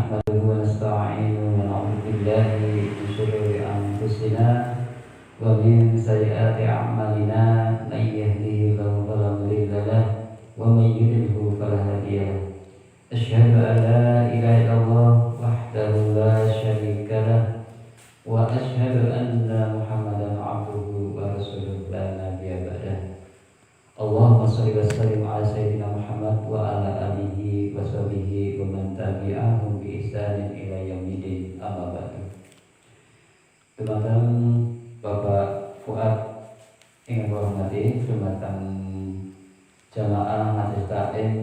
نحمده ونستعينه ونعوذ بالله من شرور أنفسنا ومن سيئات أعمالنا من يهده الله فلا مضل له ومن يضلل فلا هادي له أشهد أن لا إله إلا الله وحده لا شريك له وأشهد أن محمدا عبده ورسوله لا نبي بعده اللهم صل وسلم على سيدنا محمد وعلى آله وصحبه ومن تبعهم بإحسان إلى يوم الدين أما بعد. Dumateng Bapak Fuad ingin hormati dumateng jamaah majelis taklim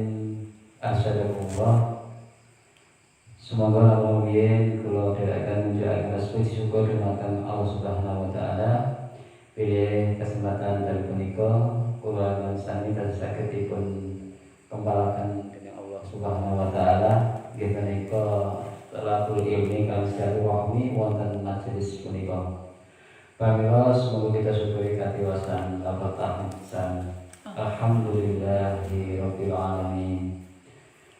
asyhadullah. Semoga lamun kula dherekaken menjadi puji syukur dumateng Allah Subhanahu wa taala. Pilih kesempatan dari punika kula lansani dados saged dipun kembalaken dening Allah Subhanahu wa taala nggih menika talabul ilmi kang sekali wahmi wonten majelis punika. Pamila semoga kita syukuri katiwasan lafal tahmid alhamdulillahi rabbil alamin.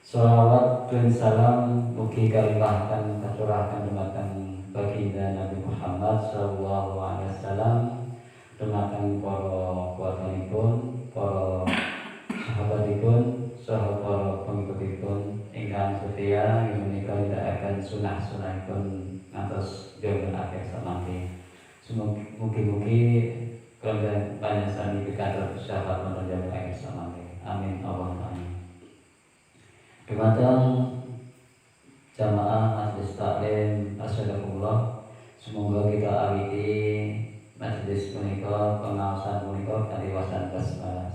Shalawat dan salam mugi kalimpahaken katuraken dumateng baginda Nabi Muhammad sallallahu alaihi wasallam, dumateng para kuwatanipun, para sahabatipun, saha para pengikutipun ingkang setia ing menika nindakaken sunah-sunahipun ngantos dinten akhir samangke. Mugi-mugi kaliyan panjenengan pikantuk sahabat wonten dinten akhir samangke. Amin Allahumma amin. Dumateng jamaah majelis taklim asyhadullah, semoga kita awiti majelis punika pengaosan punika kanthi wasan basmalah.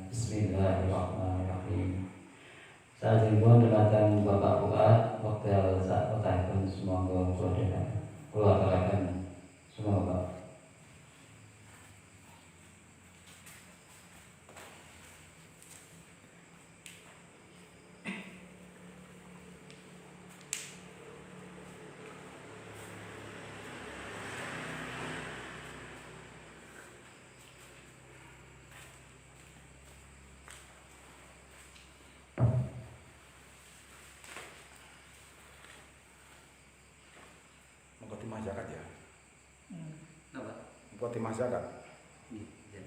Bismillahirrahmanirrahim. Salajengipun dumateng Bapak Fuad wekdal sak wekdalipun semoga kula aturaken semoga Timah zakat ya? apa? Timah zakat? Iya.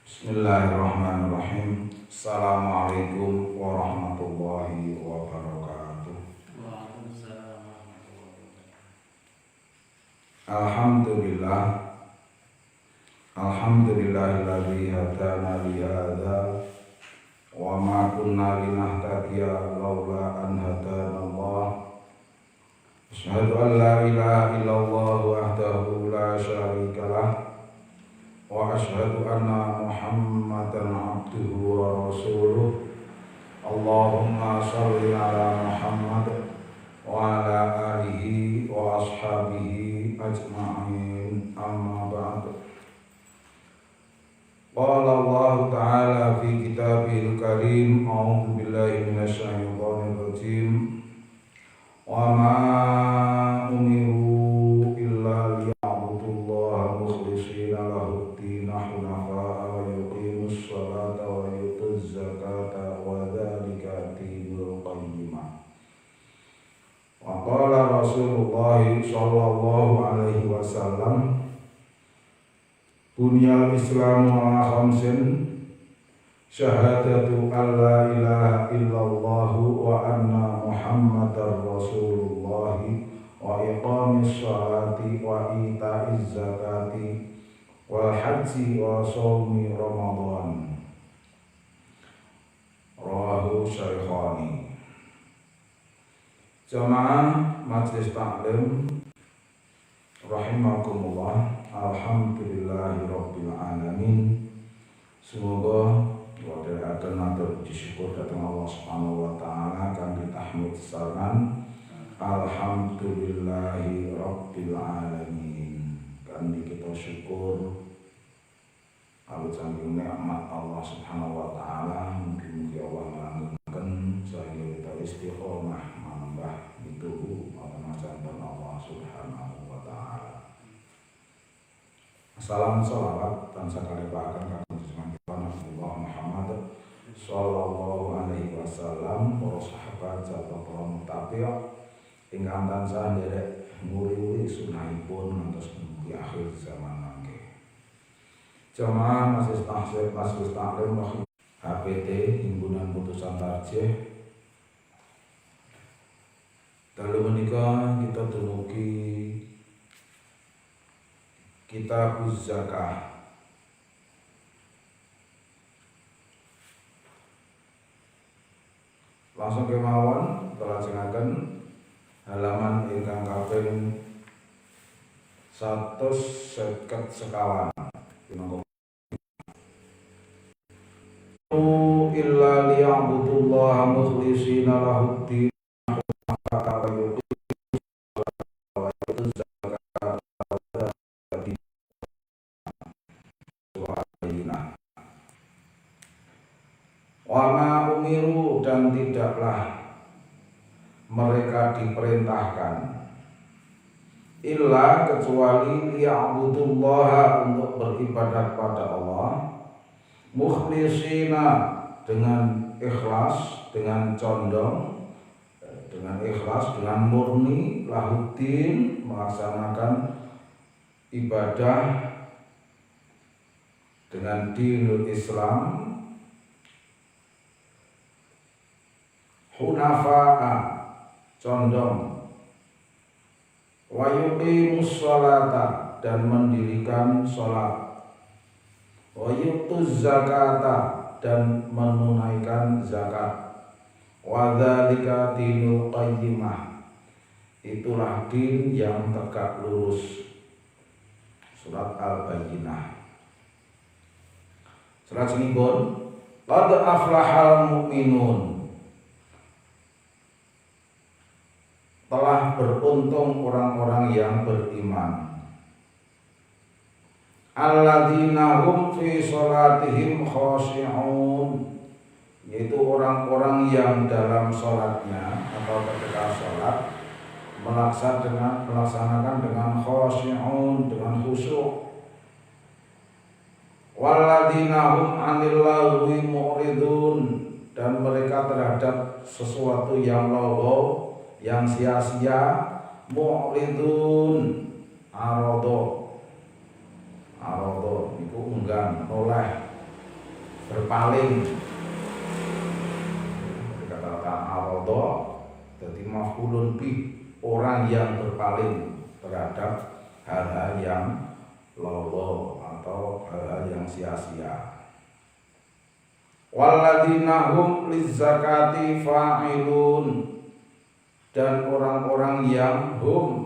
Bismillahirrahmanirrahim. Assalamualaikum warahmatullahi wabarakatuh. Waalaikumsalam warahmatullahi wabarakatuh. Alhamdulillah. Alhamdulillahilladzi hadana li hadza wa ma kunna linahtadiya laula an hadana Allah. Asyhadu an la ilaha illallah wahdahu la syarika lah wa asyhadu anna Muhammadan abduhu wa rasuluh. Allahumma shalli ala Muhammad wa ala alihi wa ashabihi ajma'in, amma ba'd. Qala Allah Ta'ala fi kitabihil karim, a'udzu billahi minasyaitonir rajim. Wa ma umiru illa liya'budullaha mukhlishina lahud-din hunafa'a wa yuqimus sholata wa yutuz zakata wa dzalika dinul qayyimah. Wa qala Rasulullah sallallahu alaihi wasallam, Bunyal Islamu ala khamsin, syahadatu an la ilaha illallah wa anna Muhammadar Rasulullah wa iqamis sholati wa ita'iz zakati wal haji wa shaumi Ramadan. Rawahu Syaikhani. Jamaah majelis taklim rahimakumullah, alhamdulillahirabbil alamin. Semoga wadai akan matur puji syukur datang Allah Subhanahu wa taala kang ditahmid saran alhamdulillahirabbil alamin. Kan kita syukur awit saking nikmat Allah Subhanahu wa taala, mugi-mugi Allah melanggengken sehingga kita istiqomah menambah itu macam Allah Subhanahu wa taala. Salam salawat tansah kalebakaken kagem Rasulullah sallallahu alaihi wasallam, para sahabat serta para mutabi' ingkang tansah nderek nguri-uri sunahipun ngantos mugi akhir zaman mangke. Jamaah Majelis Taklim HPT Himpunan Putusan Tarjih. Dalu menika kita dumugi Kitab Zakah. Langsung kemawon kelajengaken halaman ingkang kaping 150 sekawan. Illa liya'budullaha mukhlishina lahuddin Wama umiru, dan tidaklah mereka diperintahkan illa kecuali liya'budullaha, untuk beribadat pada Allah, mukhlishina, dengan ikhlas, dengan condong, dengan ikhlas, dengan murni, lahuddin, melaksanakan ibadah dengan dinul Islam, hunafa'a, condong, wa yuqimus sholata, dan mendirikan sholat, wa yutuz zakata, dan menunaikan zakat, wa dzalika dinul qayyimah, itulah din yang tegak lurus. Surat Al-Bayyinah. Salajengipun, qad aflahal mu'minun, telah beruntung orang-orang yang beriman. Alladzina hum fi sholatihim khashi'un, yaitu orang-orang yang dalam sholatnya atau ketika sholat melaksanakan dengan khashi'un, dengan khusyuk. Walladzina hum 'anil lagwi mu'ridun, dan mereka terhadap sesuatu yang laghu, yang sia-sia, mu'ridun, arodo itu enggan, noleh, berpaling. Dikatakan arodo, jadi maf'ulun bi, orang yang berpaling terhadap hal-hal yang laghu atau hal-hal yang sia-sia. Walladzina hum lizzakati fa'ilun, dan orang-orang yang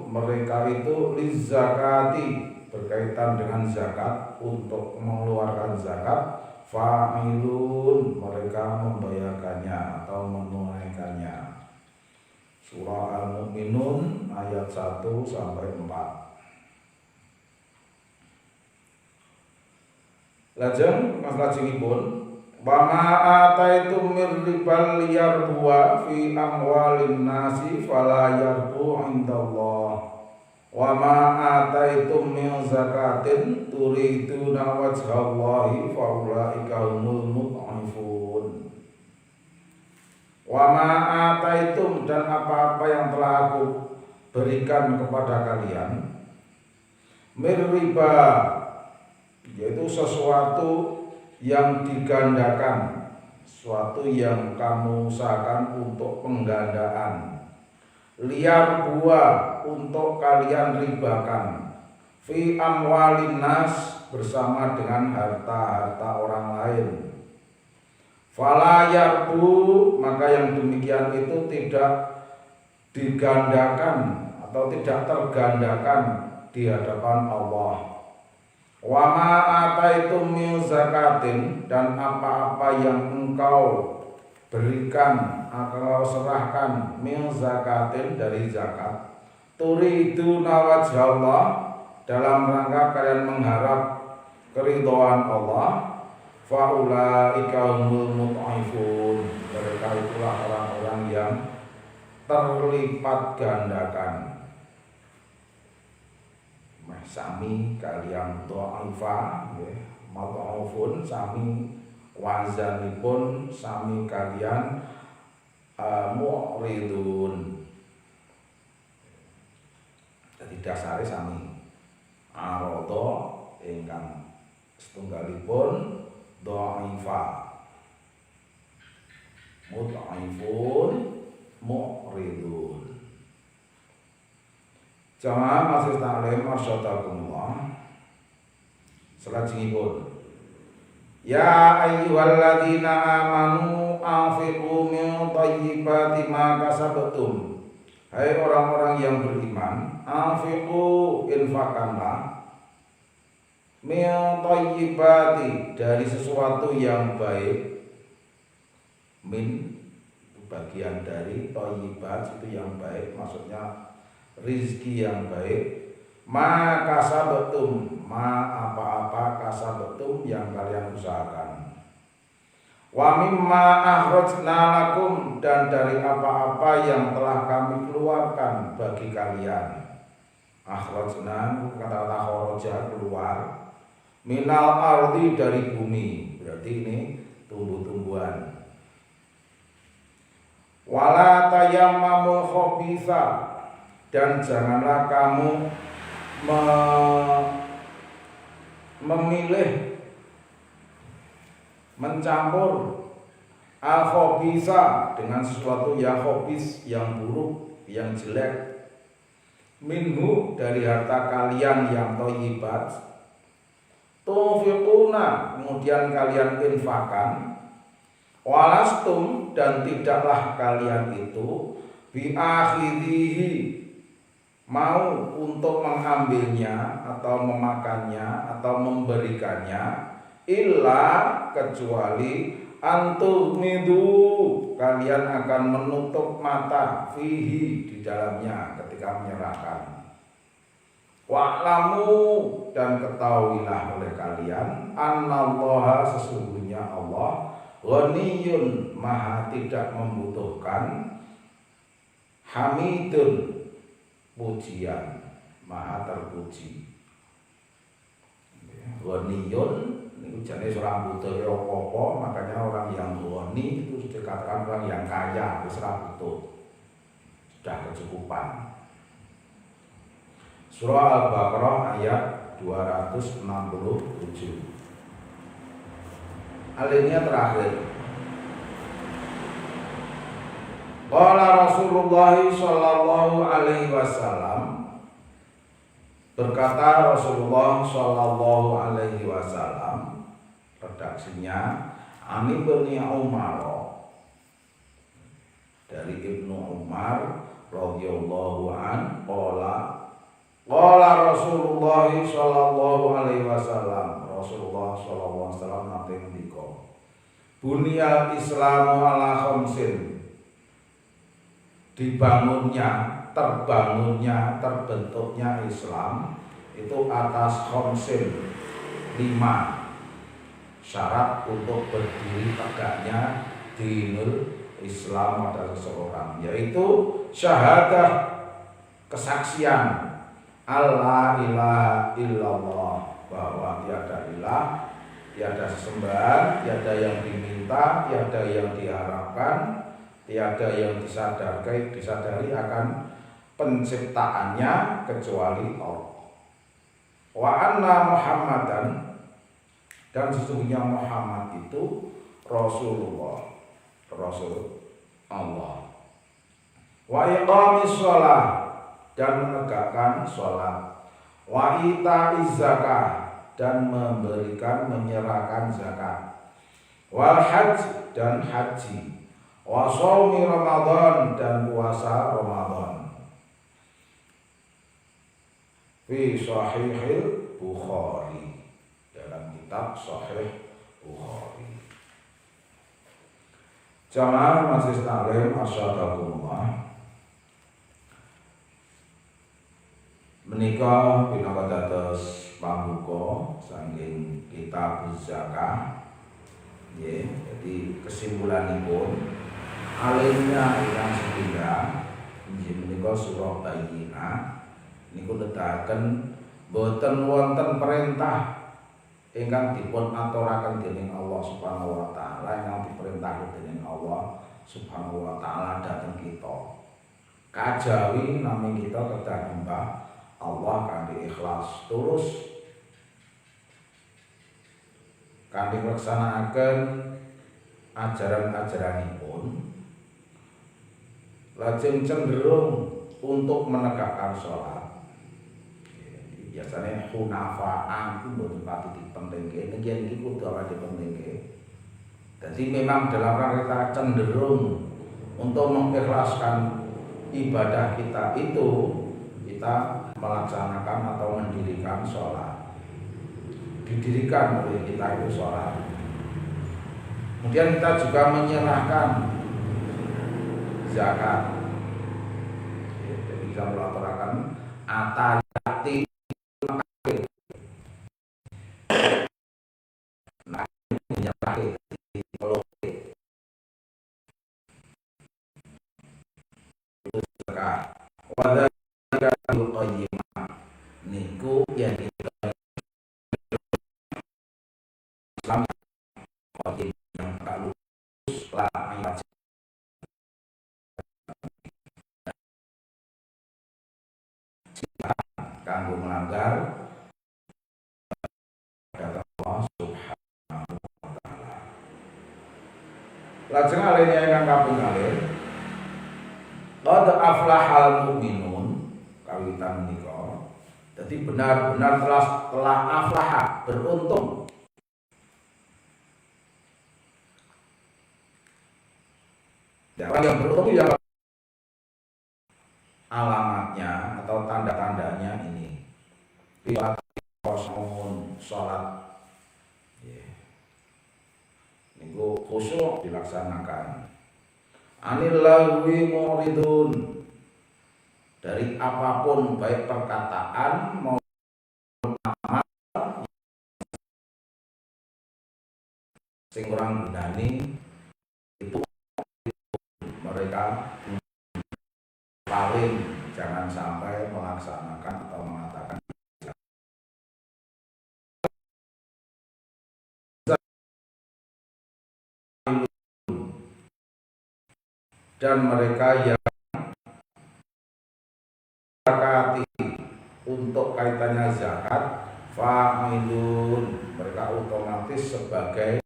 mereka itu lizzakati, berkaitan dengan zakat, untuk mengeluarkan zakat, fa'ilun, mereka membayarkannya atau menunaikannya. Surah Al-Mu'minun ayat 1 sampai 4. Lajeng maslajengipun, wa ma ataitum mir ribal liyarbuwa fi amwalin nasi fala yarbu indallah, wa ma ataitum min zakatin turiduna wajhallahi fa ulaika humul mud'ifun. Wa ma ataitum, dan apa-apa yang telah aku berikan kepada kalian, mir riba, yaitu sesuatu yang digandakan, sesuatu yang kamu usahakan untuk penggandaan, liar buah, untuk kalian ribakan, fi amwalin nas, bersama dengan harta-harta orang lain, fala yarbu, maka yang demikian itu tidak digandakan atau tidak tergandakan di hadapan Allah. Wa ma ataitum min zakatin, dan apa-apa yang engkau berikan atau serahkan, min zakatin, dari zakat, turiduna wajhallah, dalam rangka kalian mengharap keridhaan Allah, fa ulaika humul mud'ifun, mereka itulah orang-orang yang terlipat gandakan. Sami kalian do'aifa, mad'ufun, sami wazanipun sami kalian mu'ridun. Jadi dasare sami. Arada ingkang setunggalipun dha'ifa, mud'aifun, mu'ridun. Jamaah masih ta'lim arsyadakumullah. Salajengipun, ya ayyuhalladzina amanu anfiqu min thayyibati ma kasabtum. Hai orang-orang yang beriman, anfiqu, infakkanlah, min thayyibati, dari sesuatu yang baik. Min bagian dari, thayyibat itu yang baik, maksudnya rizki yang baik. Ma kasabtum, ma apa-apa kasabtum yang kalian usahakan. Wa mimma akhrajna lakum, dan dari apa-apa yang telah kami keluarkan bagi kalian. Akhrajna kata-kata kharaja, keluar. Minal ardi, dari bumi, berarti ini tumbuh-tumbuhan. Wala tayammamul khabitha, dan janganlah kamu memilih, mencampur al-khabitha, dengan sesuatu yang khabith, yang buruk, yang jelek. Minhu, dari harta kalian yang thayyibat. Tunfiquna, kemudian kalian infakkan. Walastum, dan tidaklah kalian itu biakhidhihi, mau untuk mengambilnya atau memakannya atau memberikannya, illa, kecuali antumidu, kalian akan menutup mata, fihi, di dalamnya ketika menyerahkan. Wa'lamu, dan ketahuilah oleh kalian, annallaha, sesungguhnya Allah, ghaniyun, maha tidak membutuhkan, hamidun, pujian, maha terpuji. Ghaniyun niku jane ora butuh apa-apa, makanya orang yang ghani itu dikatakan orang yang kaya, wis ora butuh. Sudah kecukupan. Surah Al-Baqarah ayat 267. Alinea terakhir. Qala Rasulullah sallallahu alaihi wasallam, berkata Rasulullah sallallahu alaihi wasallam, redaksinya Ani bin Umar, dari Ibnu Umar radhiyallahu an, qala Rasulullah sallallahu alaihi wasallam, Rasulullah sallallahu alaihi wasallam nate ngendika, bunyal Islamu ala khamsin, dibangunnya, terbangunnya, terbentuknya Islam itu atas khamsin, 5 syarat untuk berdiri tegaknya dinul Islam pada seseorang, yaitu syahadah, kesaksian Allah ilaha illallah, bahwa tiada ilah, tiada sesembahan, tiada yang diminta, tiada yang diharapkan, tiada yang disadari akan penciptaannya kecuali Allah. Wa anna Muhammadan, dan sesungguhnya Muhammad itu Rasulullah, Rasul Allah. Wa iqamis shalah, dan menegakkan sholat. Wa ita'iz zakah, dan memberikan, menyerahkan zakat. Wal hajj, dan haji. Wa shaumi Ramadan, dan puasa Ramadan. Fi Sahihil Bukhari, dalam kitab Sahih Bukhari. Jamaah majelis taklim asyhadakumullah, menika pinaka dados pambuka saking kitab zakah. Nggih, jadi kesimpulanipun alimnya ingkang sepindhah inggih menika surah Bayyinah niku nedahaken boten wonten perintah ingkang dipun aturaken dening Allah Subhanahu wa taala, ingkang diperintah dening Allah Subhanahu wa taala dhateng kita. Kajawi nami kita kedah nyembah Allah kanthi ikhlas tulus, kanthi nglaksanakaken ajaran-ajaranipun, lajeng cenderung untuk menegakkan sholat. Biasanya hunafaan itu mboten pati dipentingke, niki kudu ora dipentingke. Jadi memang dalam rangka kita cenderung untuk mengikhlaskan ibadah kita itu, kita melaksanakan atau mendirikan sholat. Didirikan oleh kita itu sholat. Kemudian kita juga menyerahkan zakat. Jadi kita melaksanakan atayati. Nah, menyerahkan zakat. Wadhalika al-qayyimah niku yang kita Islam yang tak lulus lah kanggo melanggar kata Allah Subhanahu wa taala. Lajeng alene ingkang kaping kalih qad aflahal mu'minun kawitan menika. Jadi benar-benar telah aflaha, beruntung. Orang yang beruntung itu yang alamatnya atau tanda-tandanya ini. Sholat niku khusyuk dilaksanakan. Anil lagwi muridun, dari apapun baik perkataan maupun amal sing kurang gunani itu mereka paling jangan sampai melaksanakan atau mengatakan dan mereka yang zakati untuk kaitannya zakat fa'ilun, mereka otomatis sebagai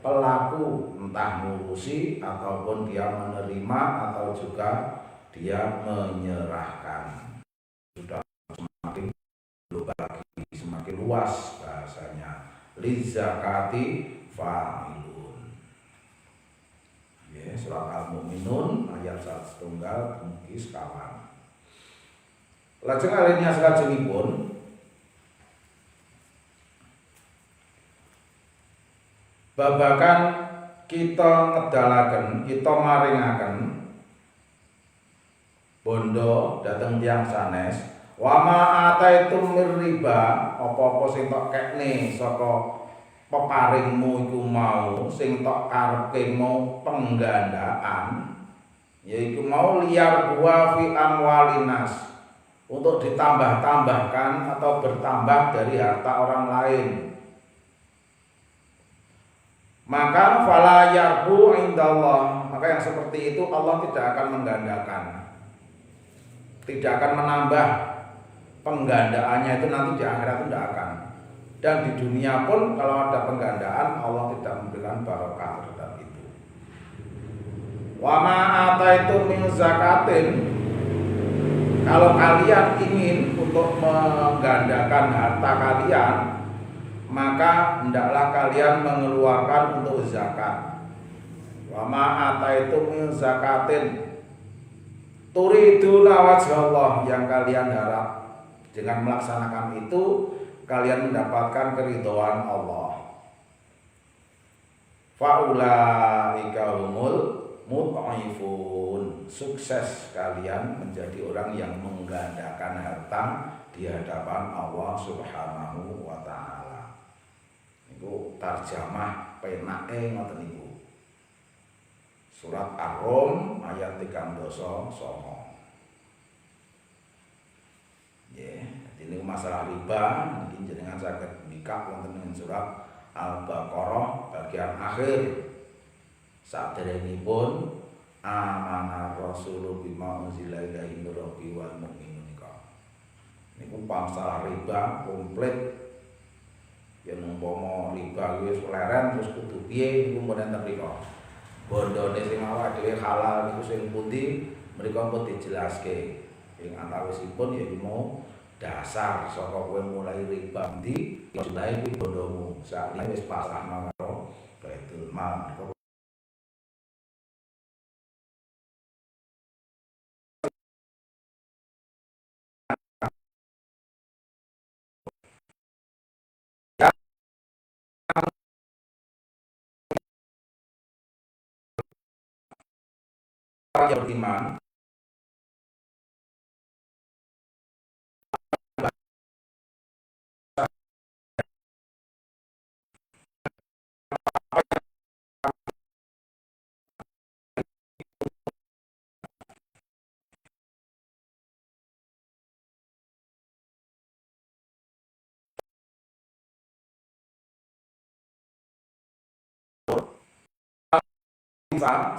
pelaku, entah ngurusi ataupun dia menerima atau juga dia menyerahkan. Sudah semakin global lagi, semakin luas bahasanya. Li zakati fa'ilun. Surat Al-Mu'minun ayat 1 mugi sekawan. Lajeng alinea salajengipun babagan kita ngedalaken, kita maringaken bondo dhateng tiyang sanes. Wa ma ataitum mir riba, apa-apa sing tok kekne saka peparingmu iku mau, sing tok karepke mau penggandaan, yaiku mau liar buah fi amwalinas, untuk ditambah-tambahkan atau bertambah dari harta orang lain. Maka fala yarbu indallah, maka yang seperti itu Allah tidak akan menggandakan, tidak akan menambah penggandaannya itu nanti di akhirat itu tidak akan. Dan di dunia pun kalau ada penggandaan Allah tidak memberikan barokah terhadap itu. Wa ma ataitum min zakatin, kalau kalian ingin untuk menggandakan harta kalian, maka hendaklah kalian mengeluarkan untuk zakat. Wa ma ataitum min zakatin turiduna wajhallah, yang kalian harap dengan melaksanakan itu kalian mendapatkan keridhaan Allah. Faulaika humul mud'ifun, sukses kalian menjadi orang yang menggandakan harta di hadapan Allah Subhanahu wa taala. Niku tarjamah penake ngoten niku. Surat Ar-Rum ayat 39. Nggih, ini masalah riba, mungkin jenengan saged mikak wonten ing surat Al-Baqarah bagian akhir. Saderengipun amana rasulu bima unzila ilaihi min rabbi wal mu'minun niku pasal riba komplit. Yen umpama riba wis leren terus kudu piye niku mboten mriko. Bondone sing awak dhewe halal niku sing pundi mriko pun dijelaske. Ing antawisipun ya mau dasar saka kowe mulai riba ndi jumlahe kuwi bondomu. Sakniki wis pasrahno karo Baitul Mal. Yang beriman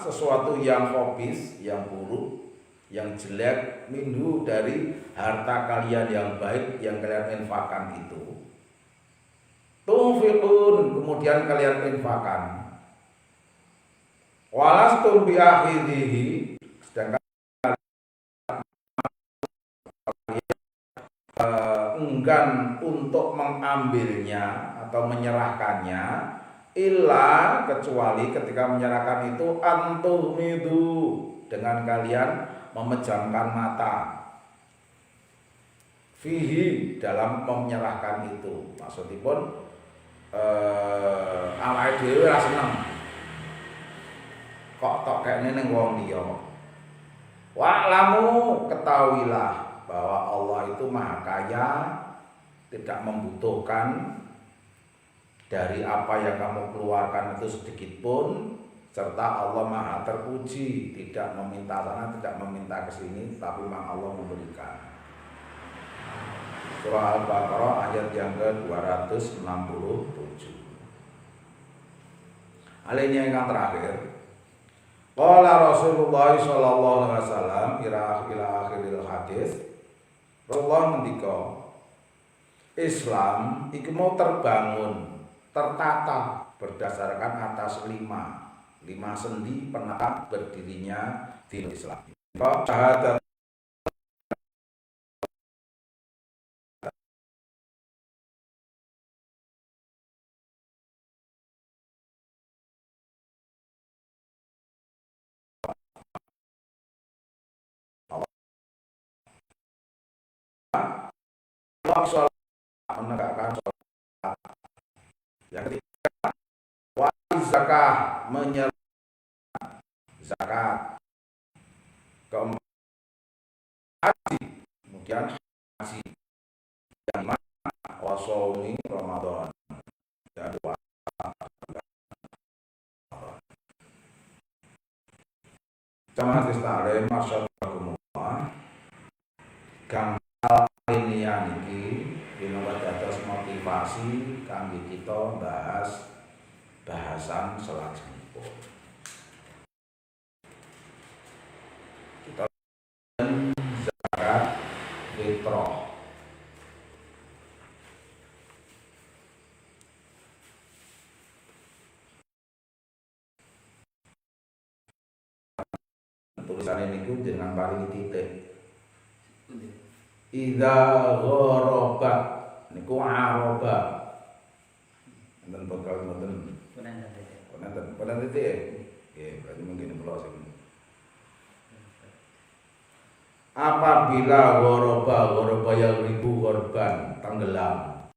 sesuatu yang khabis, yang buruk, yang jelek minhu dari harta kalian yang baik yang kalian infakkan itu. Tunfiqun, kemudian kalian infakkan. Walastum bi akhirihi, sedangkan enggan untuk mengambilnya atau menyerahkannya illa kecuali ketika menyerahkan itu antumidu dengan kalian memejamkan mata fihi dalam menyerahkan itu. Maksudipun awake dhewe ora seneng kok tok kene ning wong liya. Wa'lamu, ketahuilah bahwa Allah itu Maha Kaya, tidak membutuhkan dari apa yang kamu keluarkan itu sedikit pun, serta Allah Maha terpuji, tidak meminta sana, tidak meminta ke sini, tapi memang Allah memberikan. Surah Al-Baqarah ayat yang ke-267. Alinea yang terakhir. Qala Rasulullah sallallahu alaihi wasallam ila akhiril hadis. Rasulullah ngendika, Islam iku mau terbangun, tertata berdasarkan atas lima sendi penata berdirinya din Islam. Syahadat Allah menegakkan sholat. Yang ketiga, wajib zakah, menyerahkan zakat. Keempat, haji, kemudian haji. Yang lima, wasaumi Ramadan. Dan puasa Ramadan. Jamaah Islam masyaallah kang liyan iki dinamai atas motivasi kangge kita bahas bahasan selajengipun. Kita zakat fitrah. Tulisan ini dengan paling titik. Idza gharabat niku aroba. Enten bakal ngoten. Penen titik. Nggih, berarti mungkin kula sing. Apabila ghoroba yang ribu korban tenggelam.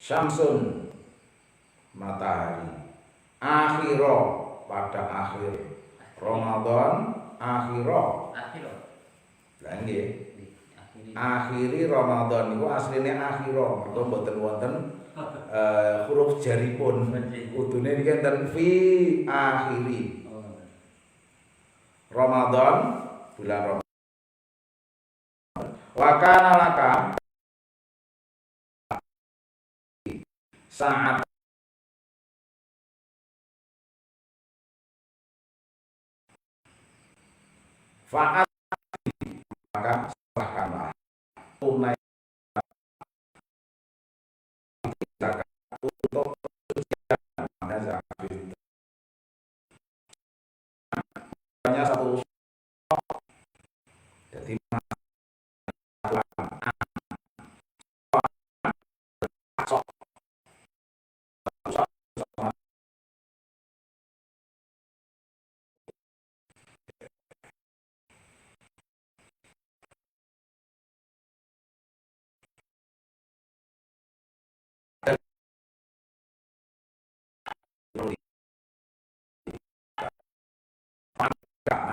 Syamsun matahari. Akhiro pada akhir Ramadan akhiro. Lah nggih. Akhiri Ramadan niku asline akhiro, mergo mboten wonten huruf jaripun. Kudune niki enten fi akhiri. Ramadan, bulan Ramadan. Wa kana laka saat faat maka serahkanlah tunai zakat untuk mana zakat itu hanya satu jadi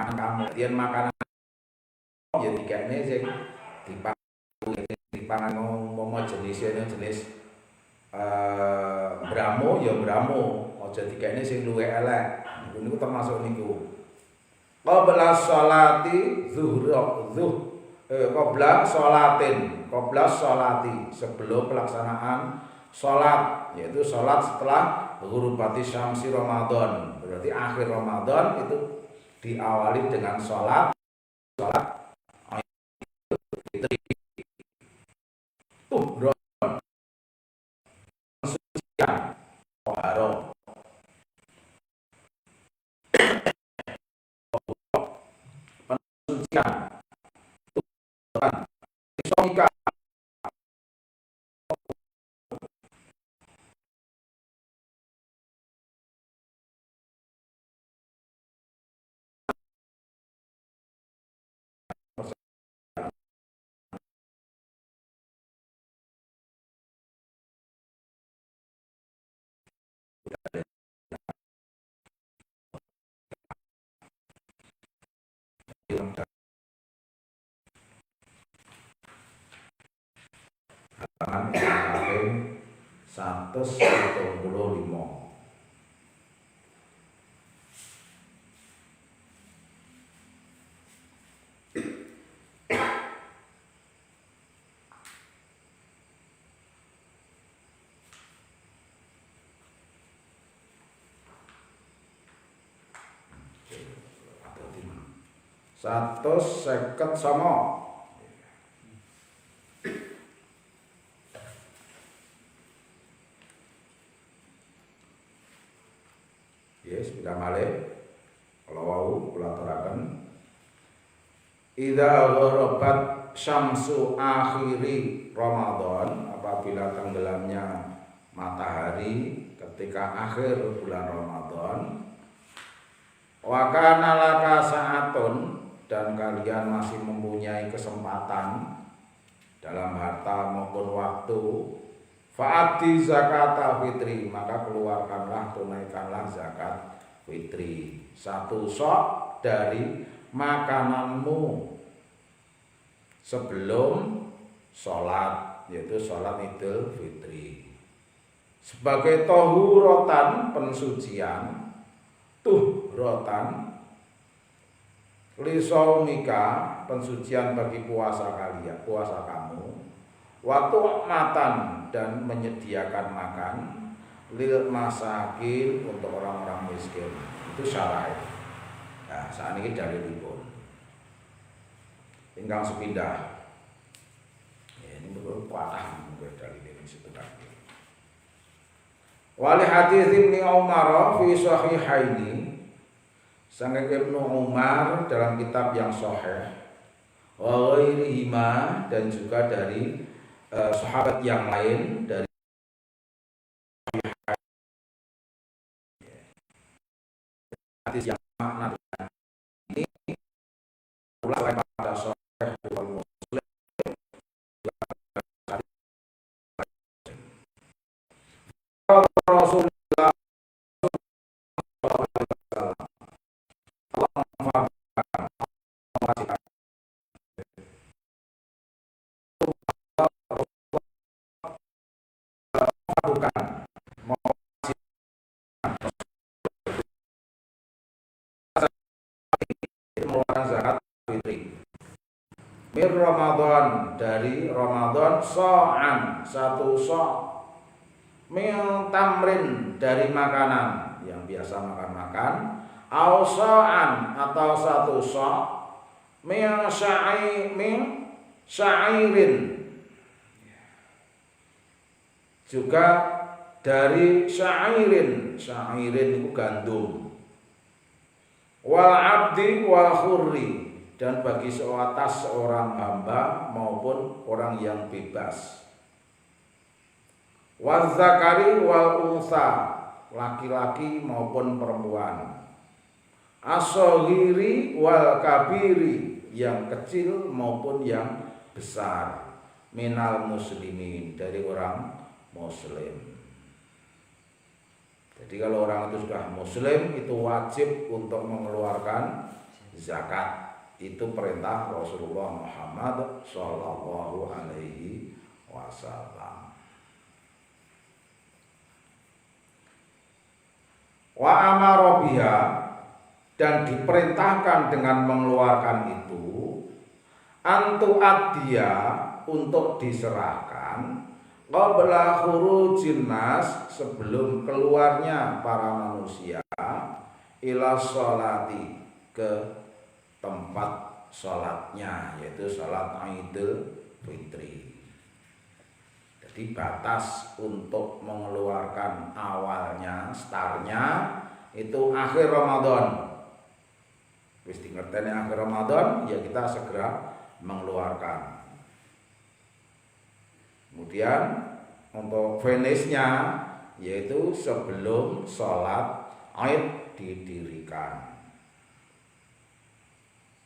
makan kamu dia makanan jadi kayaknya sih dipangan ngomong jenisnya jenis bramo ya bramo aja dikene sing luwih elek niku termasuk niku qabla sholati qabla sholati sebelum pelaksanaan sholat yaitu sholat setelah ghurubati syamsi Ramadan berarti akhir Ramadan itu diawali dengan sholat fitri Toharo pensucian Isomika halaman 175. Satus seket sama yes sudah malih kalau wau kula aturaken idza gharabat syamsu akhiri Ramadan apabila tenggelamnya matahari ketika akhir bulan Ramadan wa kana laka sa'atun dan kalian masih mempunyai kesempatan dalam harta maupun waktu fa'ati zakat fitri maka keluarkanlah tunaikanlah zakat fitri satu sok dari makananmu sebelum sholat yaitu sholat Idul Fitri sebagai tohurotan pensucian tuhrotan lisaumika pensucian bagi puasa kalian puasa kamu waktu matan dan menyediakan makan lil masakin untuk orang-orang miskin itu syarat. Nah saat ini dalilipun tinggal sepindah ya, ini betul kuatah dalil ini sebenarnya wali hadis Ibnu Umar fi sahihaini Sang Ibnu Umar dalam kitab yang sahih wa ghairihima dan juga dari sahabat yang lain dari hadis yang makna ini ulama pada sahih Muslim Rasulullah mengeluarkan zakat fitri mir Ramadan dari Ramadan so'an satu so' min tamrin dari makanan yang biasa makan-makan, au sa'an atau satu sa' min syairin juga dari syairin itu gandum, wal abdi wal hurri dan bagi atas seorang hamba maupun orang yang bebas, wal zakari wal unsa laki-laki maupun perempuan, as-shaghiri wal kabiri yang kecil maupun yang besar, minal muslimin dari orang muslim. Jadi kalau orang itu sudah muslim itu wajib untuk mengeluarkan zakat. Itu perintah Rasulullah Muhammad Sallallahu Alaihi Wasallam. Wa amara biha dan diperintahkan dengan mengeluarkan itu antu addiya untuk diserahkan qabla khurujin nas sebelum keluarnya para manusia ila sholati ke tempat sholatnya yaitu sholat Idul Fitri. Jadi batas untuk mengeluarkan awalnya, startnya itu akhir Ramadan. Wis dingerteni akhir Ramadan ya kita segera mengeluarkan. Kemudian untuk finishnya yaitu sebelum sholat Id didirikan.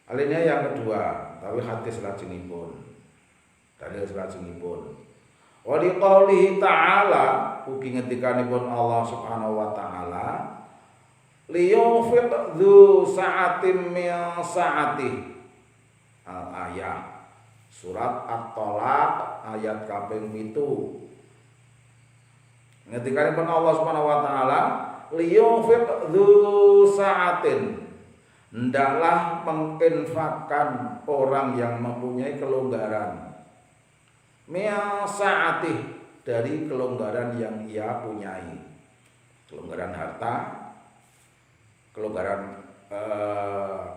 Alinea yang kedua, tapi hadis lajengipun. Dalil lajengipun. Wa liqaulihi ta'ala, ugi ngendikanipun Allah Subhanahu wa taala, liyunfiq dzu sa'atin min sa'ati. Al-ayah surat At-Thalaq ayat kaping 7. Ngendikanipun Allah Subhanahu wa taala, liyunfiq dzu sa'atin, hendaklah menginfakkan orang yang mempunyai kelonggaran min sa'atih dari kelonggaran yang ia punyai, kelonggaran harta, kelonggaran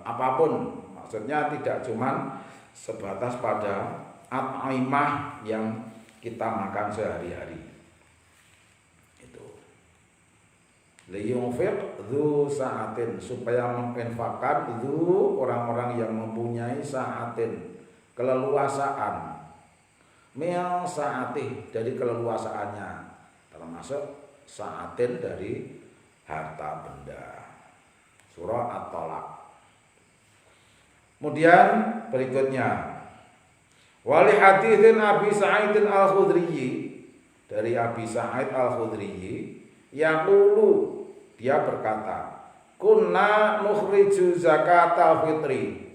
apapun, maksudnya tidak cuma sebatas pada at'imah yang kita makan sehari-hari. Liyunfiq dzu sa'atin, supaya menginfakkan dzu orang-orang yang mempunyai sa'atin keleluasaan, min sa'atih dari keleluasaannya, termasuk sa'atin dari harta benda. Surah At-Thalaq. Kemudian berikutnya wali haditsin Abi Sa'id Al-Khudri, dari Abi Sa'id Al-Khudri yaqulu, dia berkata, kunna nukhriju zakatal fitri,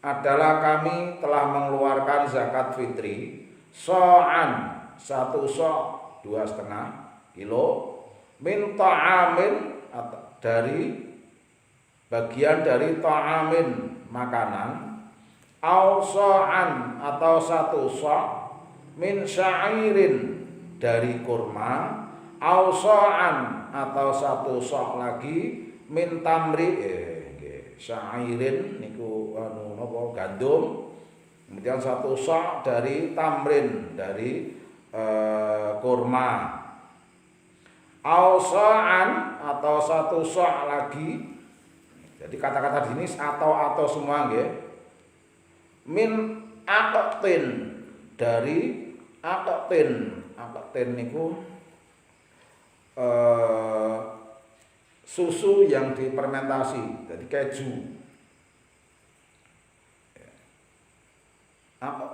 adalah kami telah mengeluarkan zakat fitri, so'an satu so' 2,5 kilo, min ta'amin dari bagian dari ta'amin makanan, au so'an atau satu so' min syairin dari kurma, au so'an atau satu sok lagi min tamri syairin niku napa gandum, kemudian satu sok dari tamrin dari kurma, au so'an atau satu sok lagi. Jadi kata-kata jenis atau semua nggih, min aqtin dari aqtin niku susu yang difermentasi, jadi keju. Atau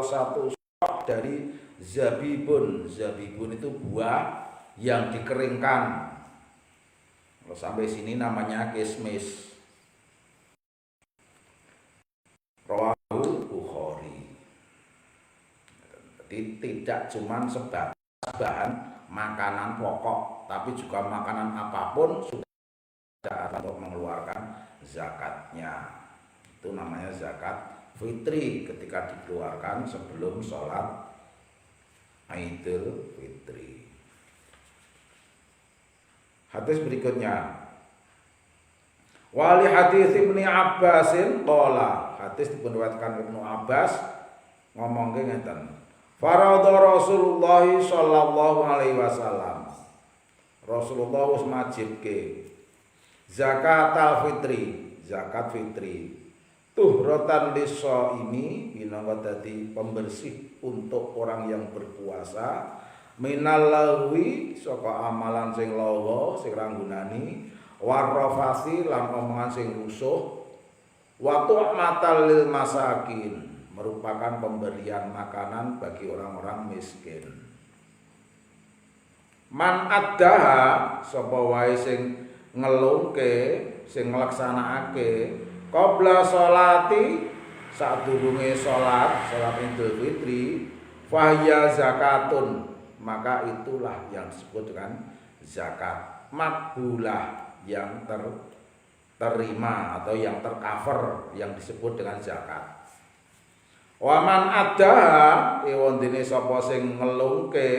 satu sok dari zabibun. Zabibun itu buah yang dikeringkan. Kalau sampai sini namanya kismis. Rawahu Bukhari. Jadi tidak cuma sebatas bahan makanan pokok, tapi juga makanan apapun sudah untuk mengeluarkan zakatnya. Itu namanya zakat fitri ketika dikeluarkan sebelum sholat Idul Fitri. Hadis berikutnya. Wali hadis Ibnu Abbasin qala, hadis diriwayatkan Ibnu Abbas ngomongke ngeten. Faradha Rasulullah sallallahu alaihi wasallam. Rasulullah wis majibke zakat al-fitri, zakat fitri. Tuhratan lis-shaimi, minangka dadi pembersih untuk orang yang berpuasa, minal lagwi saka amalan sing lawa sing ra nggunani, warrafasi lan omongan sing rusuh, wa tu'matal lil masakin, merupakan pemberian makanan bagi orang-orang miskin. Man addaha sapa wae sing ngelungke, sing nglaksanakake qabla sholati, sadurunge salat Idul Fitri, fahya zakatun, maka itulah yang disebut dengan zakat makbulah, yang terima atau yang tercover, yang disebut dengan zakat. Waman addaha wondene sapa sing ngelungke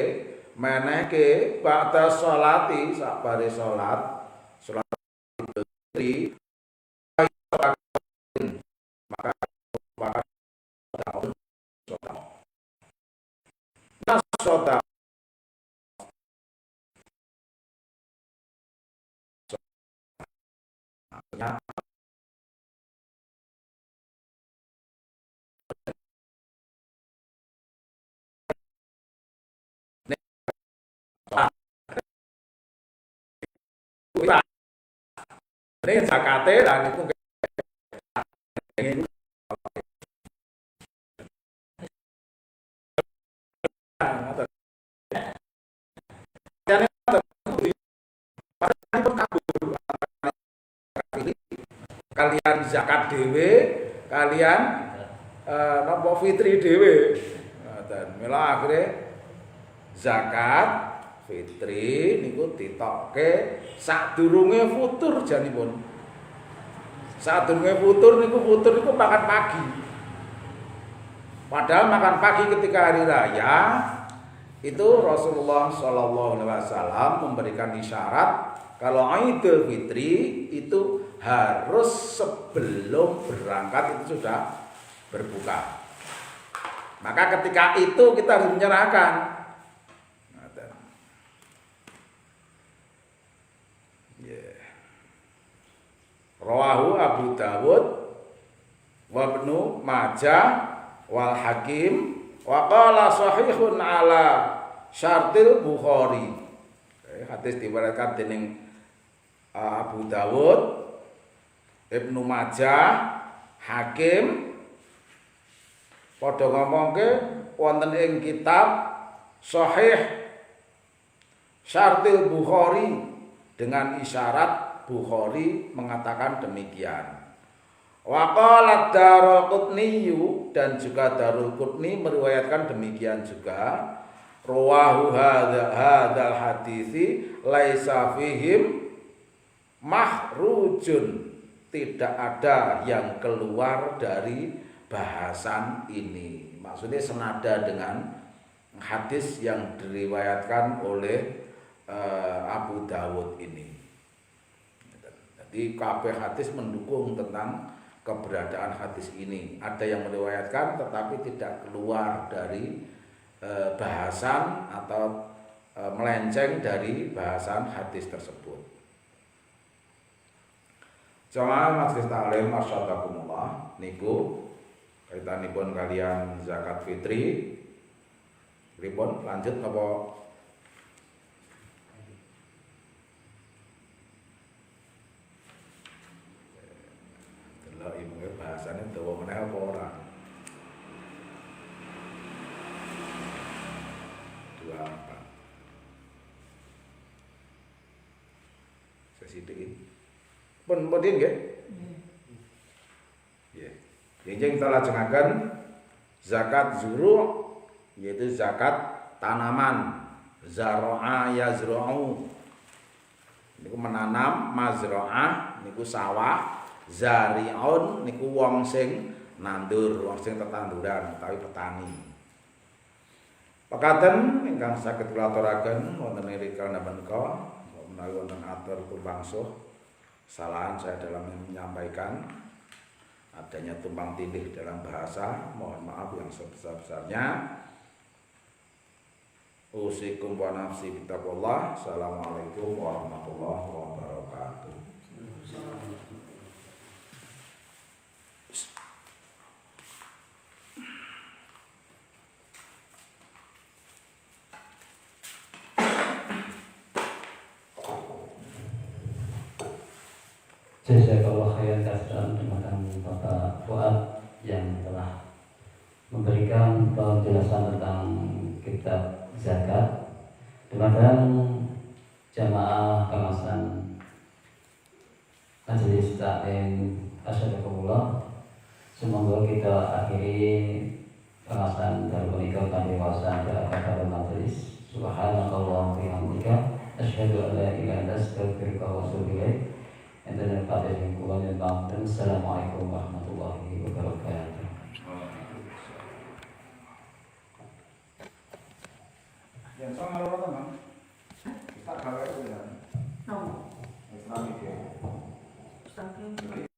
menehke ba'da sholati, sabare salat Idul Fitri, maka tahun sota ini zakate lan iku kalian zakat dhewe, kalian napa fitri dhewe. Ngoten. Mila akhire zakat fitri niku ditokke sadurunge futur janipun. Sadurunge futur niku makan pagi. Padahal makan pagi ketika hari raya itu Rasulullah Shallallahu Alaihi Wasallam memberikan isyarat kalau Idul Fitri itu harus sebelum berangkat itu sudah berbuka. Maka ketika itu kita harus menyerahkan. Rawahu Abu Dawud wa Ibnu Majah wal Hakim wa qala sahihun ala syartil Bukhari. Hadis diriwayatkan dening Abu Dawud, Ibnu Majah, Hakim padha ngomongke wonten ing kitab Sahih Syartil Bukhari dengan isyarat Bukhari mengatakan demikian. Wa qala Daraqutni, dan juga Daraqutni meriwayatkan demikian juga. Rawahu hadzal hadisi laisa fihim mahrujun, tidak ada yang keluar dari bahasan ini. Maksudnya senada dengan hadis yang diriwayatkan oleh Abu Dawud ini. Jadi kabeh hadis mendukung tentang keberadaan hadis ini. Ada yang meriwayatkan tetapi tidak keluar dari bahasan atau melenceng dari bahasan hadis tersebut. Jamaah majelis taklim masyaallah niku kaitanipun kalian zakat fitri. Pripun lanjut napa? Delok iki bahasane dawa meneh apa ora? 24. Sesidik. Pun nggih. Nggih. Jenjang kita lajengaken zakat zuru, yaitu zakat tanaman. Zaro'a yazra'u. Niku menanam, mazra'ah niku sawah, zari'un niku wong sing nandur, wong sing tetanduran utawi petani. Pekaten ingkang saged kula aturaken wonten ngrika menika menawi wonten atur pungpangsuh kesalahan saya dalam menyampaikan adanya tumpang tindih dalam bahasa, mohon maaf yang sebesar-besarnya. Usikum wa nafsi bittaqwallah. Assalamualaikum warahmatullahi wabarakatuh. Jazakallah khairan katsiran terima Bapak Fuad yang telah memberikan penjelasan tentang kitab zakat. Demikian jamaah kawasan Majelis Taklim Asyadakumullah. Semoga kita akhiri kawasan terbuka kanthi wawasan pada majelis. Subhanallah wa bihamdika asyhadu an la ilaha illa anta astaghfiruka wa atubu ilaik. Enten Fatihah yang kulon dan bangten. Assalamualaikum warahmatullahi wabarakatuh. Yang sama loro teman. Tak gawe itu ya. No. Islam itu. Saking